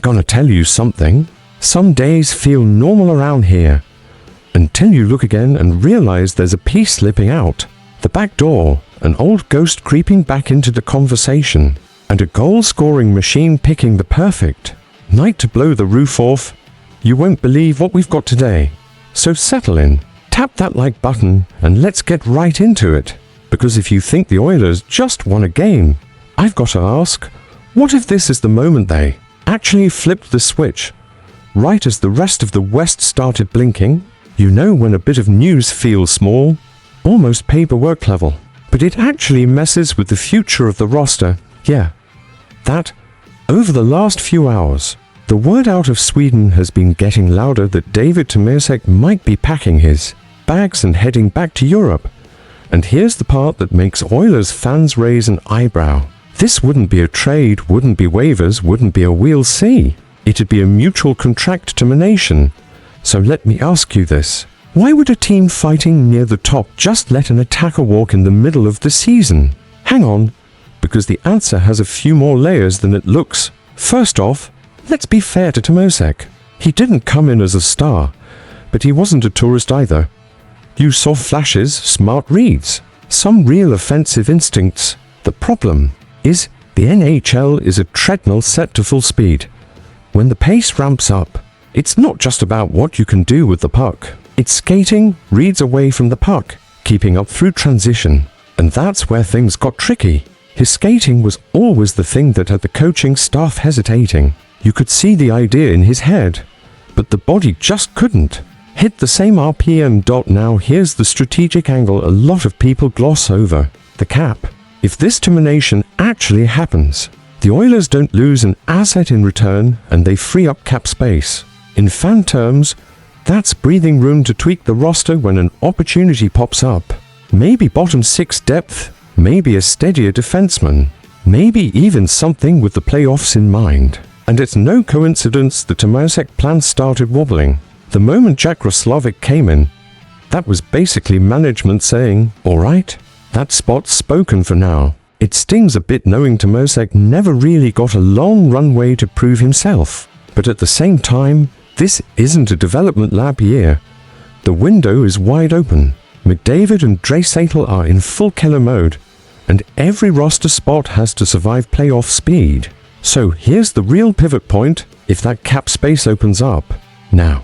Gonna tell you something. Some days feel normal around here, until you look again and realize there's a piece slipping out. The back door, an old ghost creeping back into the conversation, and a goal-scoring machine picking the perfect night to blow the roof off. You won't believe what we've got today. So settle in, tap that like button, and let's get right into it. Because if you think the Oilers just won a game, I've got to ask, what if this is the moment they actually flipped the switch? Right as the rest of the West started blinking. You know when a bit of news feels small, almost paperwork level, but it actually messes with the future of the roster. Yeah, that, over the last few hours, the word out of Sweden has been getting louder that David Tomasek might be packing his bags and heading back to Europe. And here's the part that makes Oilers fans raise an eyebrow. This wouldn't be a trade, wouldn't be waivers, wouldn't be a we'll see. It'd be a mutual contract termination. So let me ask you this. Why would a team fighting near the top just let an attacker walk in the middle of the season? Hang on, because the answer has a few more layers than it looks. First off, let's be fair to Tomasek. He didn't come in as a star, but he wasn't a tourist either. You saw flashes, smart reads, some real offensive instincts. The problem is the NHL is a treadmill set to full speed. When the pace ramps up, it's not just about what you can do with the puck. It's skating, reads away from the puck, keeping up through transition. And that's where things got tricky. His skating was always the thing that had the coaching staff hesitating. You could see the idea in his head, but the body just couldn't hit the same RPM. Now here's the strategic angle a lot of people gloss over. The cap. If this termination actually happens, the Oilers don't lose an asset in return and they free up cap space. In fan terms, that's breathing room to tweak the roster when an opportunity pops up. Maybe bottom six depth, maybe a steadier defenseman, maybe even something with the playoffs in mind. And it's no coincidence the Tomasek plan started wobbling. The moment Jack Roslovic came in, that was basically management saying, alright, that spot's spoken for now. It stings a bit knowing Tomasek never really got a long runway to prove himself. But at the same time, this isn't a development lab year. The window is wide open. McDavid and Draisaitl are in full killer mode, and every roster spot has to survive playoff speed. So here's the real pivot point if that cap space opens up. Now,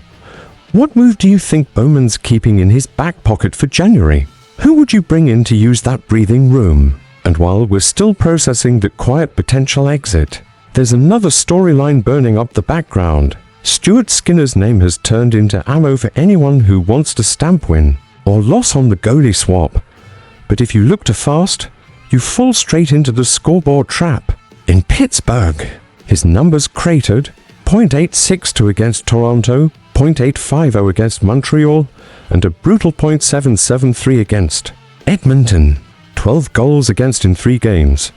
what move do you think Bowman's keeping in his back pocket for January? Who would you bring in to use that breathing room? And while we're still processing the quiet potential exit, there's another storyline burning up the background. Stuart Skinner's name has turned into ammo for anyone who wants to stamp win or loss on the goalie swap. But if you look too fast, you fall straight into the scoreboard trap. In Pittsburgh, his numbers cratered, .862 against Toronto, .850 against Montreal, and a brutal .773 against Edmonton. 12 goals against in 3 games.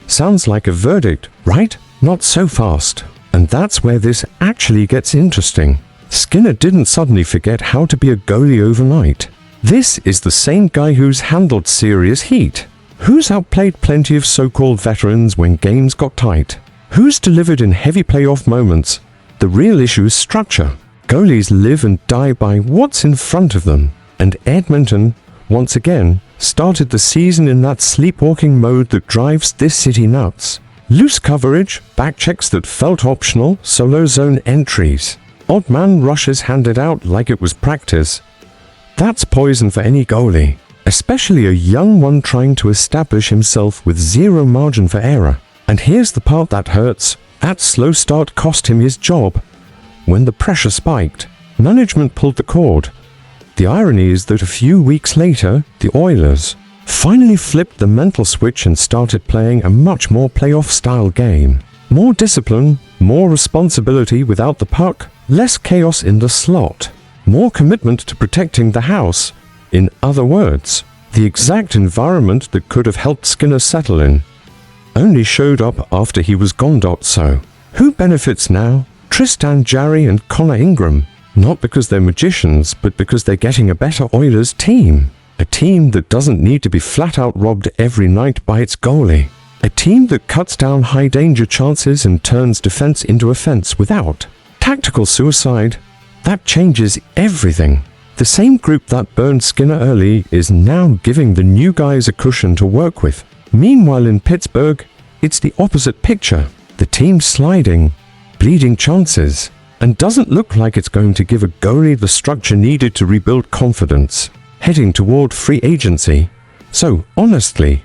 Sounds like a verdict, right? Not so fast. And that's where this actually gets interesting. Skinner didn't suddenly forget how to be a goalie overnight. This is the same guy who's handled serious heat, who's outplayed plenty of so-called veterans when games got tight, who's delivered in heavy playoff moments. The real issue is structure. Goalies live and die by what's in front of them. And Edmonton, once again, started the season in that sleepwalking mode that drives this city nuts. Loose coverage, backchecks that felt optional, solo zone entries, odd man rushes handed out like it was practice. That's poison for any goalie, especially a young one trying to establish himself with zero margin for error. And here's the part that hurts. That slow start cost him his job. When the pressure spiked, management pulled the cord. The irony is that a few weeks later, the Oilers finally flipped the mental switch and started playing a much more playoff-style game. More discipline, more responsibility without the puck, less chaos in the slot, more commitment to protecting the house. In other words, the exact environment that could have helped Skinner settle in only showed up after he was gone. So, who benefits now? Tristan Jarry and Connor Ingram. Not because they're magicians, but because they're getting a better Oilers team. A team that doesn't need to be flat-out robbed every night by its goalie. A team that cuts down high-danger chances and turns defense into offense without tactical suicide. That changes everything. The same group that burned Skinner early is now giving the new guys a cushion to work with. Meanwhile in Pittsburgh, it's the opposite picture. The team's sliding, bleeding chances, and doesn't look like it's going to give a goalie the structure needed to rebuild confidence, heading toward free agency. So, honestly,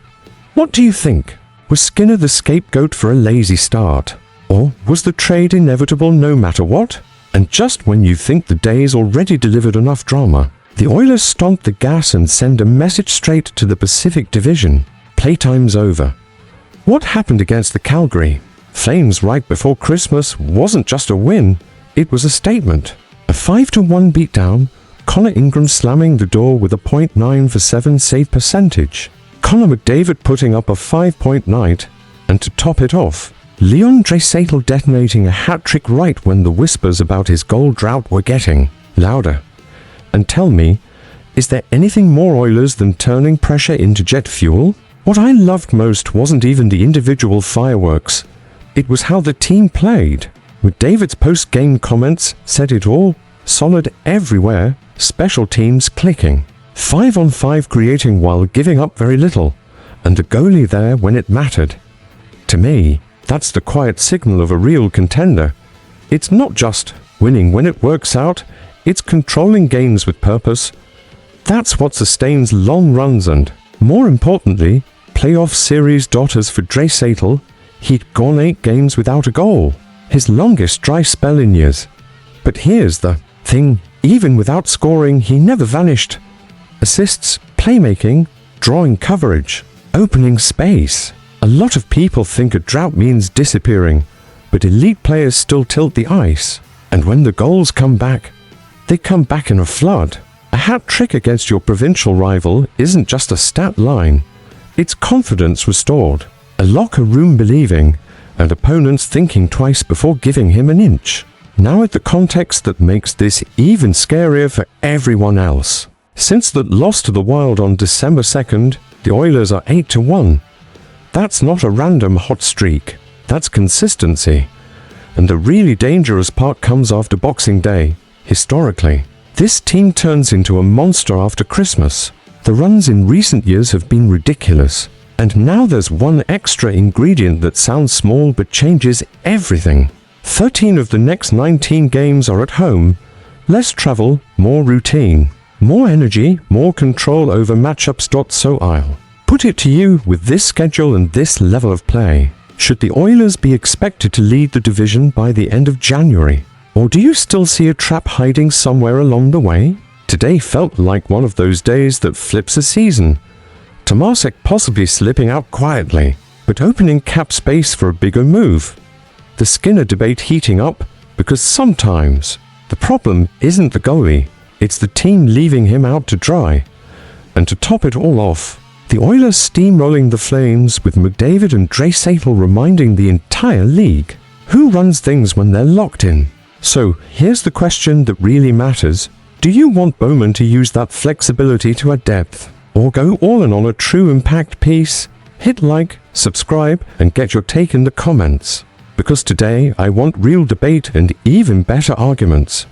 what do you think? Was Skinner the scapegoat for a lazy start? Or was the trade inevitable no matter what? And just when you think the day's already delivered enough drama, the Oilers stomp the gas and send a message straight to the Pacific Division. Playtime's over. What happened against the Calgary Flames right before Christmas wasn't just a win, it was a statement. A 5-1 beatdown, Connor Ingram slamming the door with a .9 for 7 save percentage. Connor McDavid putting up a 5-point night, and to top it off, Leon Draisaitl detonating a hat-trick right when the whispers about his goal drought were getting louder. And tell me, is there anything more Oilers than turning pressure into jet fuel? What I loved most wasn't even the individual fireworks, it was how the team played. McDavid's post-game comments said it all, solid everywhere, special teams clicking. 5-on-5 creating while giving up very little, and the goalie there when it mattered. To me, that's the quiet signal of a real contender. It's not just winning when it works out, it's controlling games with purpose. That's what sustains long runs and, more importantly, playoff series dotters for Draisaitl. He'd gone 8 games without a goal, his longest dry spell in years. But here's the thing, even without scoring, he never vanished. Assists, playmaking, drawing coverage, opening space. A lot of people think a drought means disappearing, but elite players still tilt the ice. And when the goals come back, they come back in a flood. A hat trick against your provincial rival isn't just a stat line, it's confidence restored, a locker room believing, and opponents thinking twice before giving him an inch. Now at the context that makes this even scarier for everyone else. Since that loss to the Wild on December 2nd, the Oilers are 8-1. That's not a random hot streak, that's consistency. And the really dangerous part comes after Boxing Day. Historically, this team turns into a monster after Christmas. The runs in recent years have been ridiculous. And now there's one extra ingredient that sounds small but changes everything. 13 of the next 19 games are at home. Less travel, more routine. More energy, more control over matchups. So I'll put it to you, with this schedule and this level of play, should the Oilers be expected to lead the division by the end of January? Or do you still see a trap hiding somewhere along the way? Today felt like one of those days that flips a season. Tomasek possibly slipping out quietly, but opening cap space for a bigger move. The Skinner debate heating up, because sometimes the problem isn't the goalie, it's the team leaving him out to dry. And to top it all off, the Oilers steamrolling the Flames with McDavid and Draisaitl reminding the entire league, who runs things when they're locked in? So here's the question that really matters. Do you want Bowman to use that flexibility to add depth, or go all in on a true impact piece? Hit like, subscribe, and get your take in the comments. Because today I want real debate and even better arguments.